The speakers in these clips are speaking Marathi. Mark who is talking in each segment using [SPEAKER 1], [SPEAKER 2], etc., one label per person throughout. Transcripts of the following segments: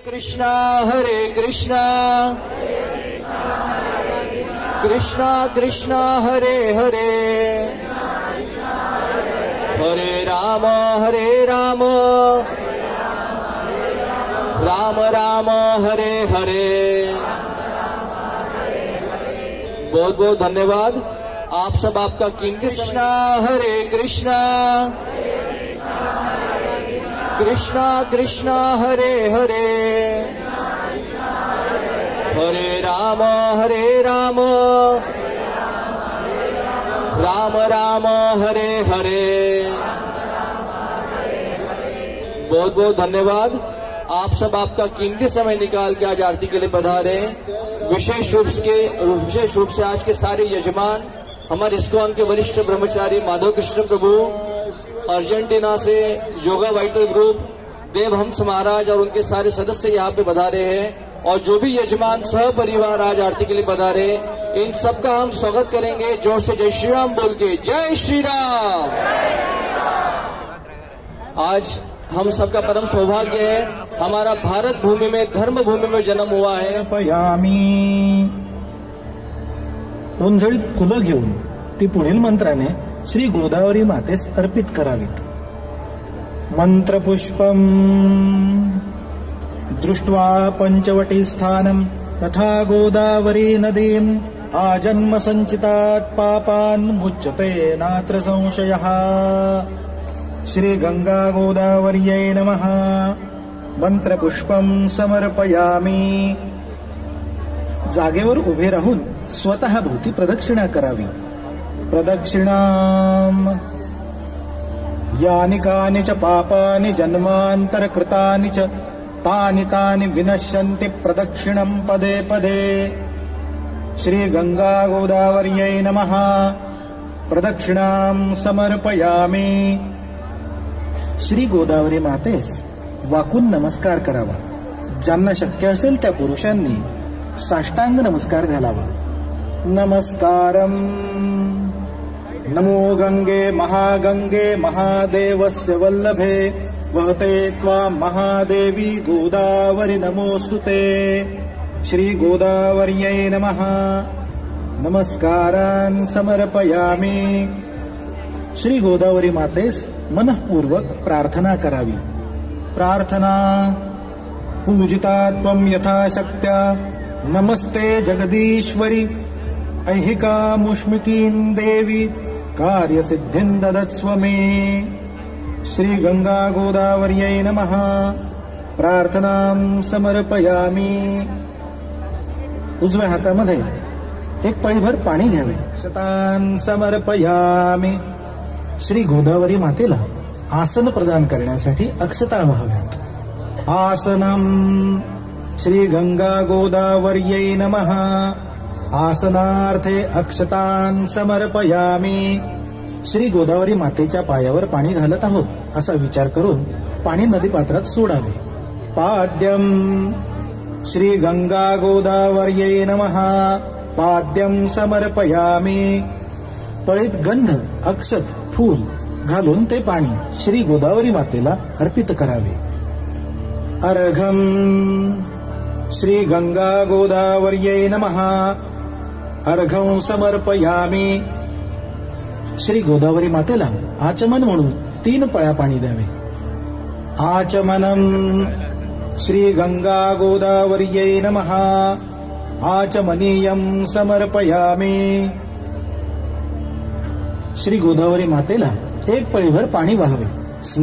[SPEAKER 1] कृष्णा हरे कृष्णा कृष्णा कृष्णा हरे हरे हरे राम राम राम हरे हरे। बहुत बहुत धन्यवाद आप सब। आपका किंग कृष्णा हरे कृष्णा कृष्णा कृष्णा हरे हरे हरे राम राम राम हरे हरे। बहुत बहुत धन्यवाद आप सब। आपका कीमती समय निकाल के आज आरती के लिए पधारे। विशेष रूप से आज के सारे यजमान, हमारे इस्कॉन के वरिष्ठ ब्रह्मचारी माधव कृष्ण प्रभु, अर्जेंटीना से योगा वाइटल ग्रुप, देवहंस महाराज और उनके सारे सदस्य यहाँ पे पधारे हैं। और जो भी यजमान सह परिवार आज आरती के लिए पधारे, इन सबका हम स्वागत करेंगे जोर से जय श्री राम बोल के। जय श्री राम। आज हम सबका परम सौभाग्य है, हमारा भारत भूमि में, धर्म भूमि में जन्म हुआ है।
[SPEAKER 2] पयामी ओंजळीत फुलं घेऊन ती पुढील मंत्राने श्री गोदावरी मातेस अर्पित करावीत। मंत्रपुष्पम दृष्ट्वा पंचवटी स्थानम तथा गोदावरी नदीम आजन्म संचितात् पापान् मुच्यते नात्र संशयः। श्री गंगा गोदावर्यै नमः। मंत्रपुष्पम समर्पयामी। जागेवर उभे राहून स्वतः भोवती प्रदक्षिणा करावी। प्रदक्षिणाम यानि कानि च पापानि जन्मांतर कृतानि च तानि तानि विनश्यन्ति प्रदक्षिणं पदे पदे। श्री गंगा गोदावर्यै नमः। प्रदक्षिणां समर्पयामि। श्री गोदावरी मातेस वाकून नमस्कार करावा। ज्यांना शक्य असेल त्या पुरुषांनी साष्टांग नमस्कार घालावा। नमस्कारम। नमो गंगे महागंगे महादेवस्य वल्लभे वहते त्वां महादेवी गोदावरी नमोस्तुते। श्री गोदावर्यै नमः। नमस्कारान् समर्पयामि। श्री गोदावरी मातेस मनःपूर्वक प्रार्थना करावी। प्रार्थना। पूजिता त्वं यथाशक्त्या नमस्ते जगदीश्वरी ऐहिका मुष्मिकीं देवी कार्यसिद्धिं ददत्स्व मे। श्री गंगा गोदावर्यै नमः। प्रार्थनां समर्पयामि। उजव्या हातामध्ये एक पळीभर पाणी घ्यावे। शतान् समर्पयामि। श्री गोदावरी मातेला आसन प्रदान करण्यासाठी अक्षता व्हाव्यात। आसनम। श्री गंगा गोदावर्यै नमः। आसनार्थे अक्षतान् समर्पयामि। श्री गोदावरी मातेच्या पायावर पाणी घालत आहोत असा विचार करून पाणी नदीपात्रात सोडावे। पाद्यम। श्री गंगा गोदावर्यै नमः। पाद्यम समर्पयामि। पळीत गंध, अक्षत, फूल घालून ते पाणी श्री गोदावरी मातेला अर्पित करावे। अर्घम। श्री गंगा गोदावर्यै नमः। अर्घं समर्पयामि। श्री गोदावरी मातेला आचमन म्हणून 3 पळ्या पाणी द्यावे। आचमनम। श्री गंगा गोदावर्यै नमः। आचमनीयं समर्पयामि। श्री गोदावरी मातेला एक पळीभर पाणी वाहावे।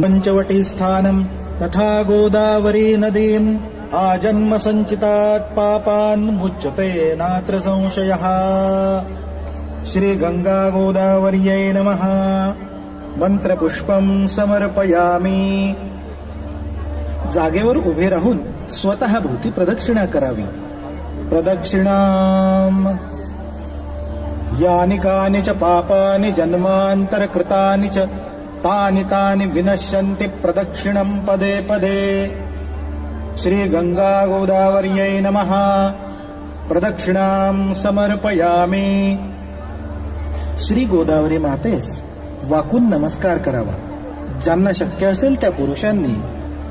[SPEAKER 2] पंचवटी स्थानम तथा गोदावरी नदीम आजन्म संचितात् पापान् मुच्यते नात्र संशयः। श्री गंगा गोदावर्यै नमः। मंत्रपुष्पम समर्पयामि। जागेवर उभे राहून स्वतः भोवती प्रदक्षिणा करावी। प्रदक्षिणाम यानि कानि च पापानि जन्मांतर कृतानि च तानि तानि विनश्यन्ति प्रदक्षिणं पदे पदे। श्री गंगा गोदावर्यै नमः। प्रदक्षिणां समर्पयामि। श्री गोदावरी मातेस वाकून नमस्कार करावा। ज्यांना शक्य असेल त्या पुरुषांनी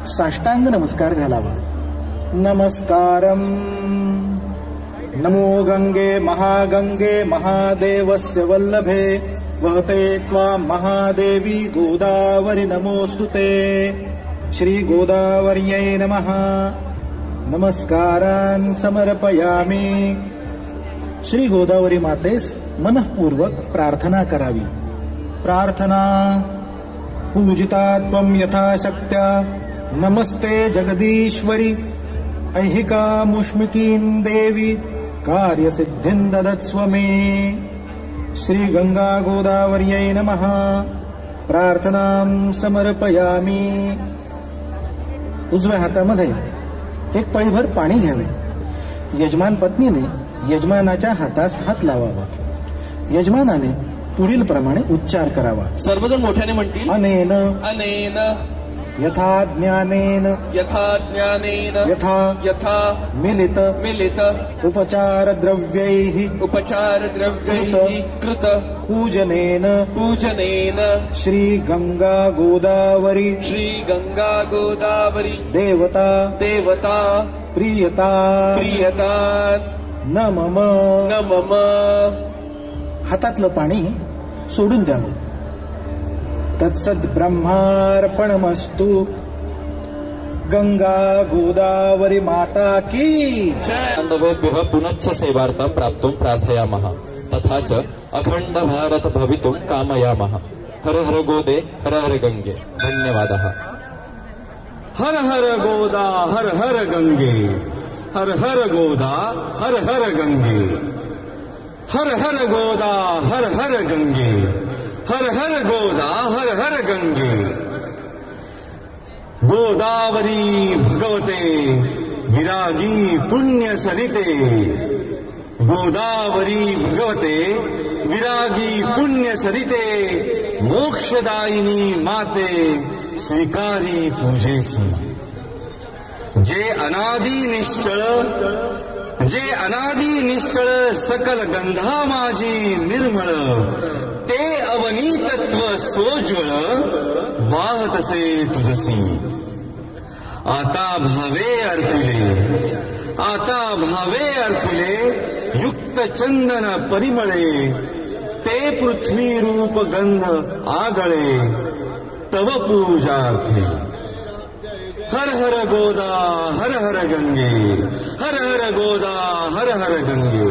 [SPEAKER 2] साष्टांग नमस्कार घालावा। नमस्कारम् नमो गंगे महादेवस्य वल्लभे वहते त्वां महादेवी गोदावरी नमोस्तुते श्री गोदावर्यै नमः नमस्कारान् समर्पयामि। श्री गोदावरी मातेस मनःपूर्वक प्रार्थना करावी। प्रार्थना पूजिता त्वं यथाशक्त्या नमस्ते जगदीश्वरी ऐहिका मुष्मिकीं देवी कार्यसिद्धिं ददत्स्व मे। श्री गंगा गोदावर्यै नमः प्रार्थनां समर्पयामि। उजव्या हातामध्ये एक पळीभर पाणी घ्यावे। यजमान पत्नीने यजमानाच्या हातास हात लावावा। यजमानाने पुढील प्रमाणे उच्चार करावा।
[SPEAKER 1] सर्वजण मोठ्याने म्हणतील
[SPEAKER 2] अनेन
[SPEAKER 1] अनेन
[SPEAKER 2] यथा ज्ञानेन
[SPEAKER 1] यथा ज्ञानेन
[SPEAKER 2] यथा
[SPEAKER 1] यथा
[SPEAKER 2] मिलित
[SPEAKER 1] मिलित
[SPEAKER 2] उपचार द्रव्यैः
[SPEAKER 1] कृत
[SPEAKER 2] पूजनेन
[SPEAKER 1] पूजनेन
[SPEAKER 2] श्री गंगा गोदावरी देवता प्रियता न मम हातातलं पाणी सोडून द्यावं। तत्सद ब्रह्मार्पणमस्तु। गंगा गोदावरी माता की
[SPEAKER 1] जय।
[SPEAKER 3] बान्धवेभ्यः पुनश्च सेवार्थं प्राप्तुं प्रार्थयामः तथा च अखंड भारत भवितुं कामयामः। हर हर गोदे हर हर गंगे। धन्यवादः।
[SPEAKER 4] हर हर गोदा हर हर गंगे हर हर गोदा हर हर गंगे हर हर गोदा हर हर गंगे हर हर गोदा हर हर गंगे। गोदावरी भगवते विरागी पुण्य सरिते गोदावरी भगवते विरागी पुण्य सरिते मोक्षदायिनी माते स्वीकारी पूजेसी। जे अनादी निश्चळ सकल गंधा माझी निर्मळ ते अवनी तत्व सोज्वळ वाहतसे तुझसी। आता भावे अर्पिले युक्त चंदन परिमळे ते पृथ्वी रूप गंध आगळे तव पूजार्थे। हर हर गोदा हर हर गंगे हर हर गोदा हर हर गंगे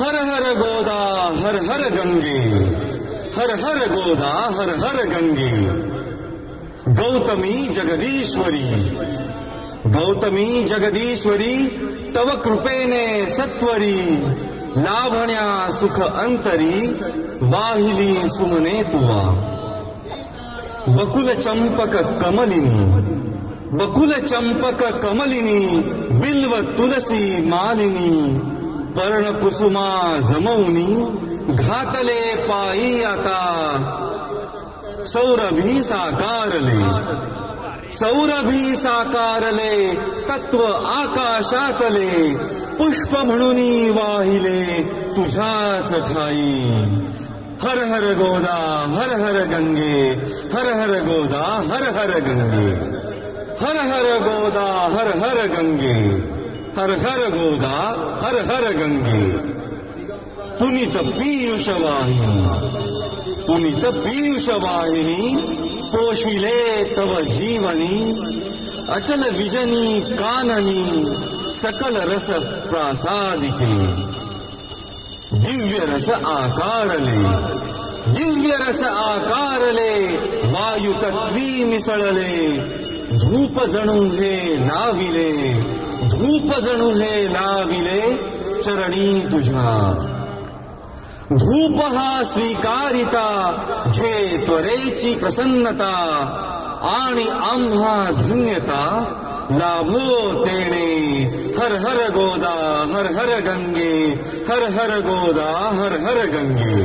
[SPEAKER 4] हर हर गोदा हर हर गंगे हर हर गोदा हर हर गंगे। गौतमी जगदीश्वरी तव कृपेने सत्वरी लाभण्या सुख अंतरी वाहिली सुमने तुवा। बकुल चंपक कमलिनी बिल्व तुलसी मालिनी पर्ण कुसुमा जमवनी घातले पायी आता सौरभी साकारले तत्व आकाशातले पुष्प म्हणूनी वाहिले तुझ्याच ठाई। हर हर गोदा हर हर गंगे हर हर गोदा हर हर गंगे हर हर गोदा हर हर गंगे हर हर गोदा हर हर गंगे। पुनीत पीयूष वाहिनी पोशिले तव जीवनी अचल विजनी काननी सकल रस प्रासादिके। दिव्य रस आकारले वायु तत्वी मिसळले धूप जणू हे लाविले चरणी तुझा। धूप हा स्वीकारिता घे त्वरेची प्रसन्नता आणि आम्हा धन्यता लाभो तेणे। हर हर गोदा हर हर गंगे हर हर गोदा हर हर गंगे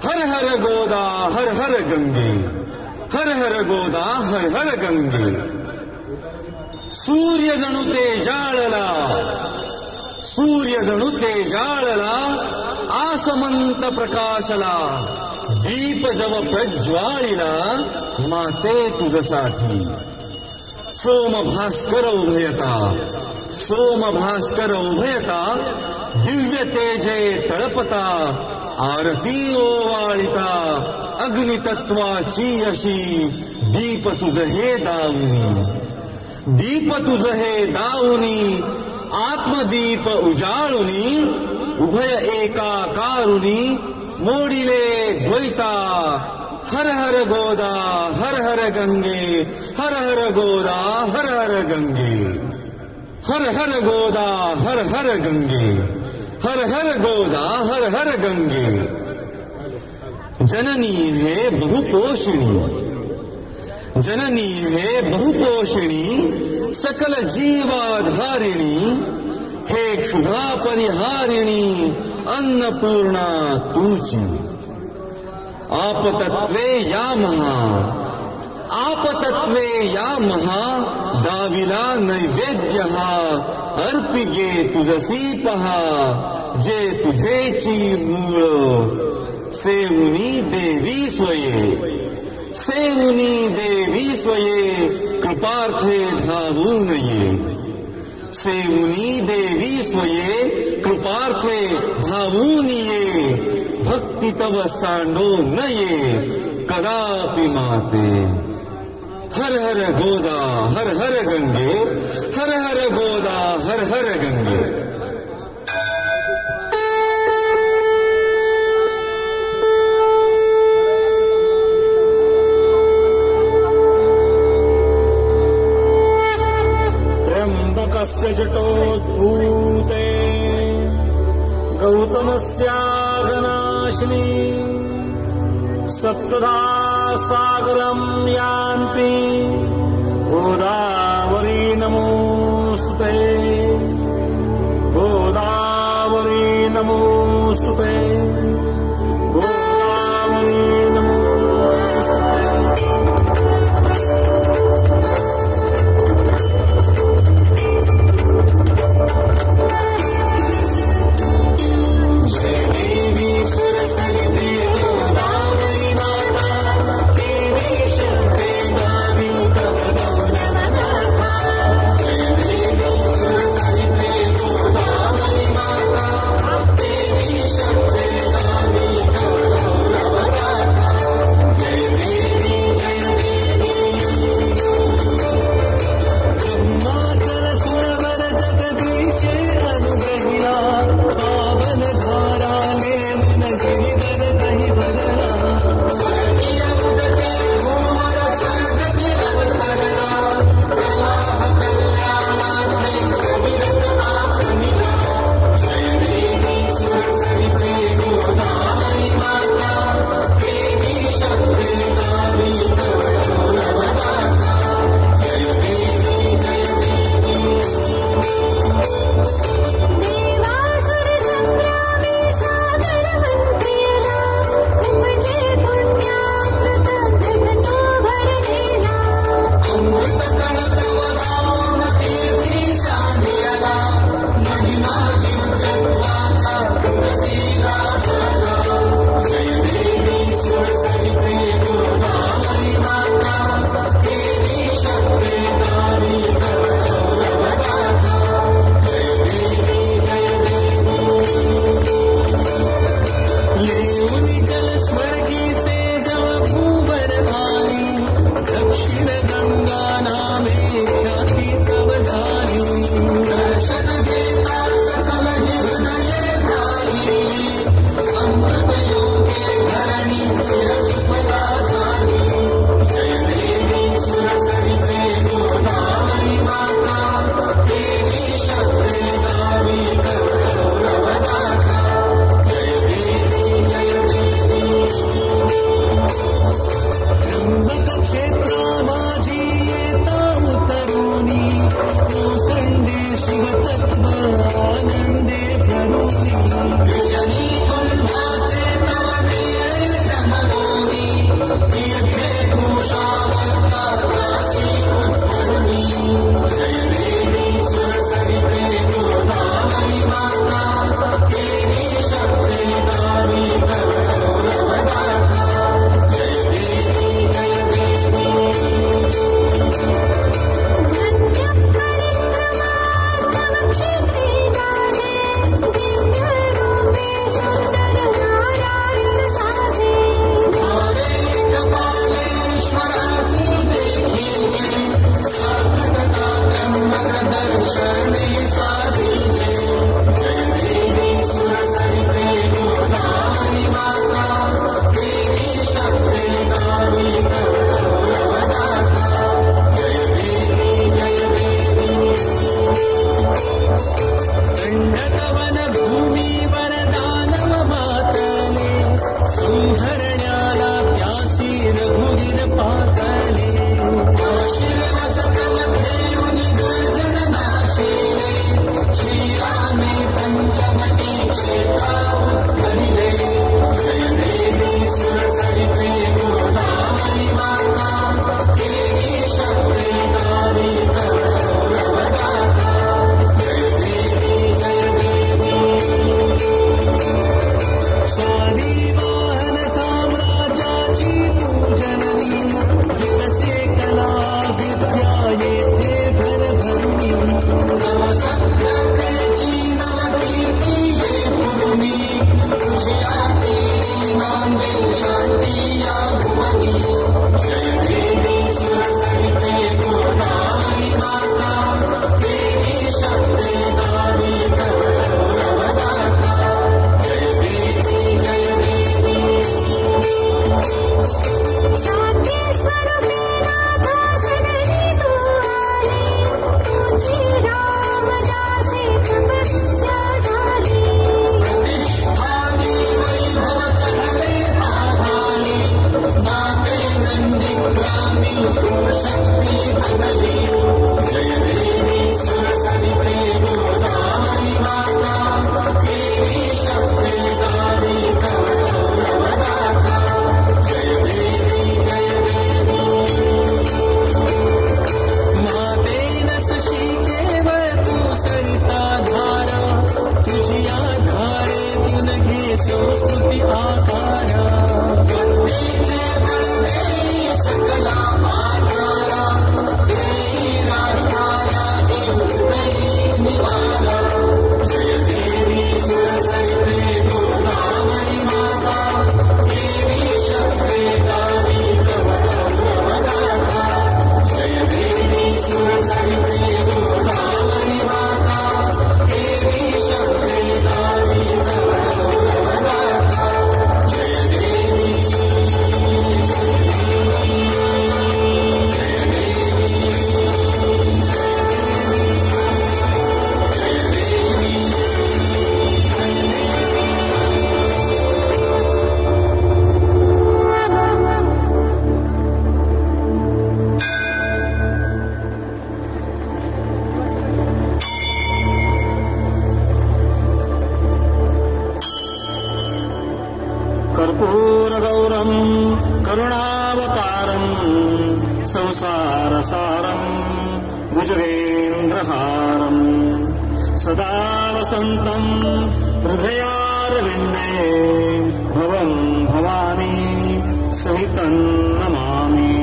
[SPEAKER 4] हर हर गोदा हर हर गंगे हर हर गोदा हर हर गंगे। सूर्य जणू ते जाळला आसमंत प्रकाशला दीप जव प्रज्वाळीला माते तुझसाठी। सोम भास्कर उभयता, सोम भास्कर उभयता, दिव्य तेजे तळपता, आरती ओवाळिता, अग्नितत्वाची अशी, दीप तुझ हे दावुनी, दीप तुझ हे दावुनी, आत्मदीप उजाळुनी, उभय एकाकारुनी, मोडिले द्वैता, हर हर गोदा हर हर गंगे, हर हर गोदा हर हर गंगे, हर हर गोदा हर हर गंगे, हर हर गोदा हर हर गंगे। जननी है बहुपोषिणी, जननी है बहुपोषिणी, सकल जीवाधारिणी, हे क्षुधा परिहारिणी, अन्नपूर्णा तूची। आपतत्वे या महा, आपतत्वे या महा, दाविला नैवेद्य हा, अर्पिगे तुझसी पहा, जे तुझेची मूळ, सेवुनी देवी स्वये, सेवुनी देवी स्वये, कृपार्थे धावून ये, सेवुनी देवी स्वये, कृपार्थे धावून ये, भक्ती तव सांडो नये, कदापि माते। हर हर गोदा हर हर गंगे, हर हर गोदा हर हर गंगे। त्र्यंबकस्य जटोद्भूते, गौतमस्यागनाशिनी, सप्तधा सागरं यान्ति, गोदावरी नमोस्तुते, गोदावरी नमोस्तुते, गोदावरी नमोस्तुते।
[SPEAKER 5] Shante
[SPEAKER 4] कर्पूरगौरम् करुणावतारम् संसारसारम् भुजगेन्द्रहारम् सदा वसन्तम् हृदयारविन्दे भवम् भवानी सहितम् नमामि।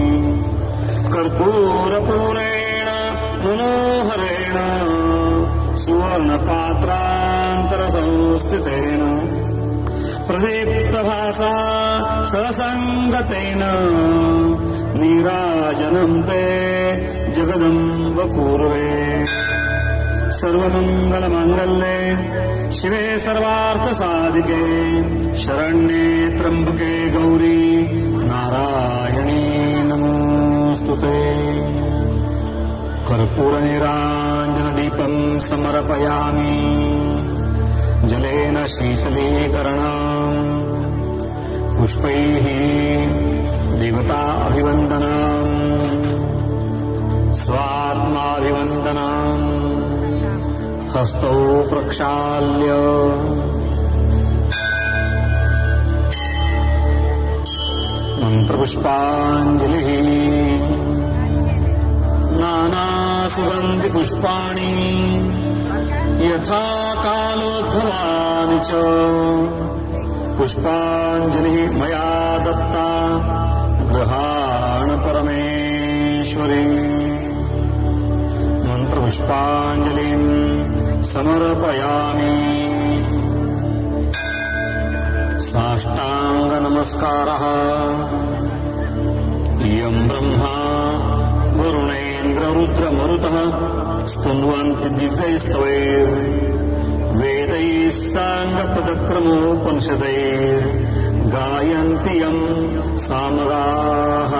[SPEAKER 4] कर्पूरपूरेण मनोहरेण सुवर्णपात्रान्तरसंस्थितेन प्रदीप्तभासा ससङ्गतेन नीराजनं ते जगदम्ब पूर्वे। सर्वमङ्गलमाङ्गल्ये शिवे सर्वार्थसाधिके शरण्ये त्र्यम्बके गौरी नारायणी नमोऽस्तुते। कर्पूरनीराञ्जनदीपं समर्पयामि जलेन शीतलीकरणम् पुष्पैः देवता अभिवन्दनम् स्वात्माभिवन्दनम् हस्तौ प्रक्षाल्य मन्त्रपुष्पाञ्जलिः नानासुगन्धिपुष्पाणि यथा कालोद्भवानि च पुष्पाञ्जलिः मया दत्ता गृहाण परमेश्वरी। मन्त्रपुष्पाञ्जलिं समर्पयामि। साष्टाङ्गनमस्कारः। इयं ब्रह्मा वरुणेन्द्ररुद्रमरुतः स्तुन्वन्ति दिव्यैस्तवैर् वेदैः साङ्गपदक्रमोपनिषदैर् गायन्ति यं सामगाः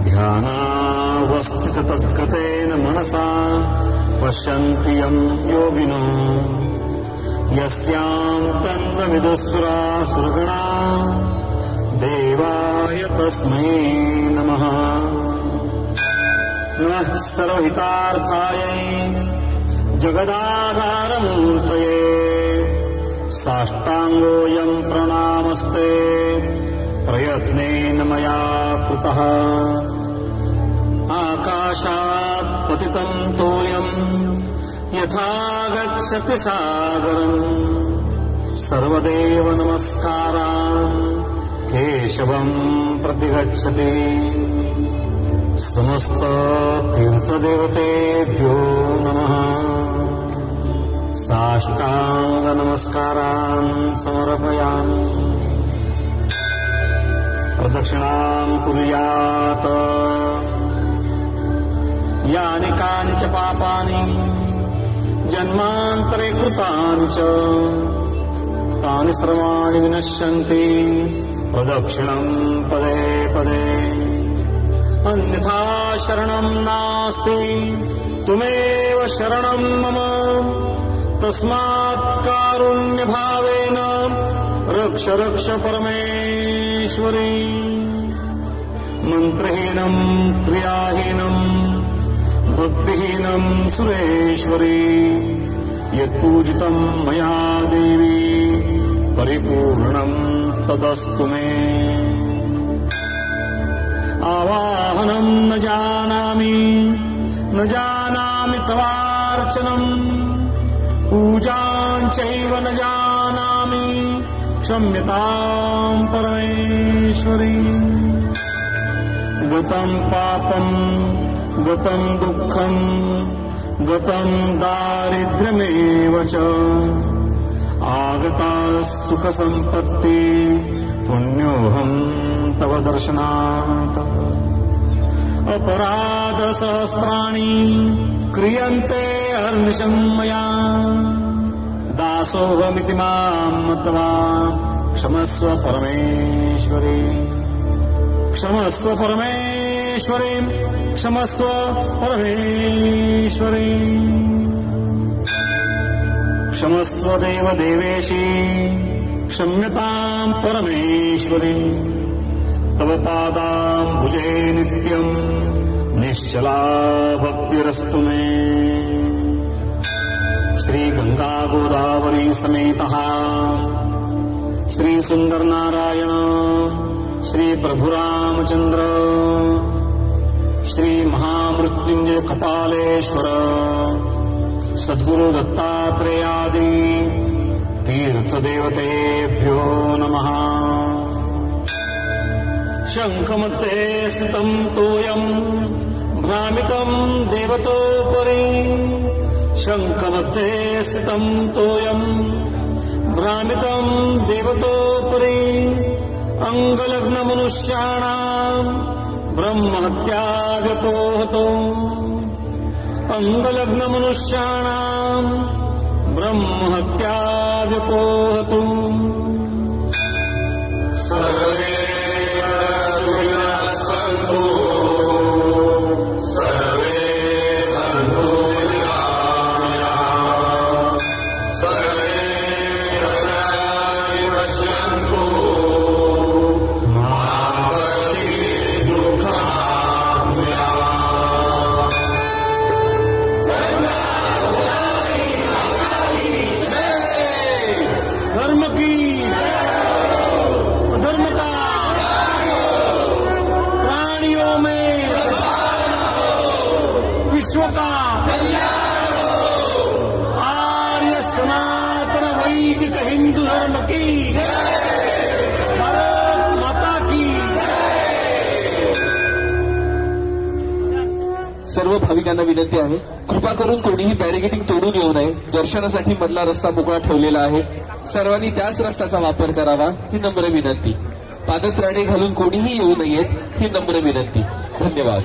[SPEAKER 4] ध्यानावस्थित तत्कृतेन मनसा पश्यन्ति यं योगिनो यस्यां तन्नविदुःसुरासुरगणा देवाय तस्मै नमः। नमः सर्वहितार्थायै जगदाधारमूर्तये साष्टाङ्गोऽयं प्रणामस्ते प्रयत्नेन मया कृतः। आकाशात् पतितं तोयं यथा गच्छति सागरम् सर्वदेव नमस्कारान् केशवं प्रतिगच्छति। समस्त तीर्थदेवतेभ्यो नमः। साष्टांग नमस्कारान् समर्पयामि। प्रदक्षिणां कुर्यात्। यानि कानि च पापानि जन्मान्तरे कृतानि च तानि सर्वाणि विनश्यन्ति प्रदक्षिणं पदे पदे। अन्यथा शरणं नास्ति तुमेव शरणं मम। तस्मात् कारुण्यभावेन रक्ष रक्ष परमेश्वरी। मन्त्रहीनं क्रियाहीनं भक्तिहीनं सुरेश्वरी यत्पूजितं मया देवी परिपूर्णं तदस्तु मे। आवाहनं न जानामि तवार्चनं पूजां चैव न जानामि क्षम्यतां परमेश्वरी। गतं पापं गतं दुःखं गतं दारिद्र्यमेव च आगता सुखसम्पत्ति पुण्योऽहं तव दर्शनात्। अपराधसहस्राणि क्रियन्ते अहर्निशं मया दासोऽहमिति मां मत्वा क्षमस्व परमेश्वरी। क्षमस्व परमेश्वरी क्षमस्व परमेश्वरी। क्षमस्व देवदेवेशी क्षम्यतां परमेश्वरी। तव पादाम्बुजे नित्यं निश्चला भक्तिरस्तु मे। श्री गंगा गोदावरी समेतः श्री सुंदर नारायण श्री प्रभुरामचंद्र श्री महामृत्युंजय कपालेश्वर सद्गुरु दत्तात्रेयादि तीर्थदेवतेभ्यो नमः। शङ्खमध्ये स्थितं तोयं भ्रामितं देवतोपरि। शङ्खमध्ये स्थितं तोयं भ्रामितं देवतोपरि। अंगलग्नमनुष्याणां ब्रह्महत्या व्यपोहतो। अंगलग्नमनुष्याणां ब्रह्महत्या व्यपोहतो। सर्वे सन्तु सर्वे सन्तु निरामयाः। सर्वे भद्राणि पश्यन्तु मा कश्चित् दुःखमाप्नुयात्। धर्म की धर्म का प्राणियों में विश्व का आर्य सनातन वैदिक हिंदू धर्म की भारत माता की।
[SPEAKER 1] सर्व भाविकांना विनंती आहे, कृपा करून कोणीही बॅरिकेडिंग तोडून येऊ नये. दर्शनासाठी मधला रस्ता मोकळा ठेवलेला आहे. सर्वांनी त्याच रस्त्याचा वापर करावा ही नम्र विनंती. पादत्राणे घालून कोणीही येऊ नयेत ही नम्र विनंती. धन्यवाद.